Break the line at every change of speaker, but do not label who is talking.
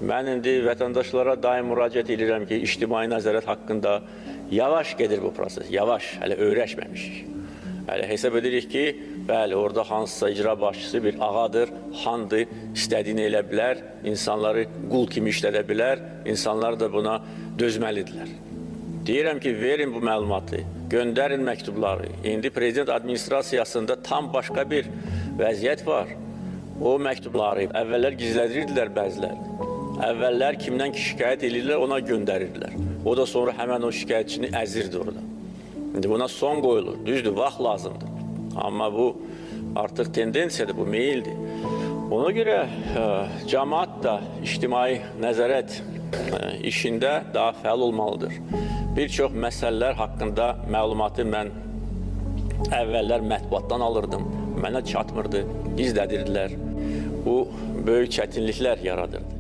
Mən indi vətəndaşlara daim müraciət edirəm ki, ictimai nəzarət haqqında yavaş gedir bu proses, yavaş, hələ öyrəşməmişik. Hələ hesab edirik ki, bəli, orada hansısa icra başçısı bir ağadır, xandır, istədiyini elə bilər, insanları qul kimi işlədə bilər, insanlar da buna dözməlidirlər. Deyirəm ki, verin bu məlumatı, göndərin məktubları. İndi prezident administrasiyasında tam başqa bir vəziyyət var. O məktubları əvvəllər gizlədirdilər bəziləri. Əvvəllər kimdən ki şikayət edirlər, ona göndərirdilər. O da sonra həmən o şikayətçini əzirdi orada. İndi buna son qoyulur. Düzdür, vaxt lazımdır. Amma bu artıq tendensiyadır, bu meyildir. Ona görə cəmaət da ictimai nəzarət işində daha fəal olmalıdır. Bir çox məsələlər haqqında məlumatı mən əvvəllər mətbuatdan alırdım. Mənə çatmırdı, gizlədirdilər. Bu böyük çətinliklər yaradırdı.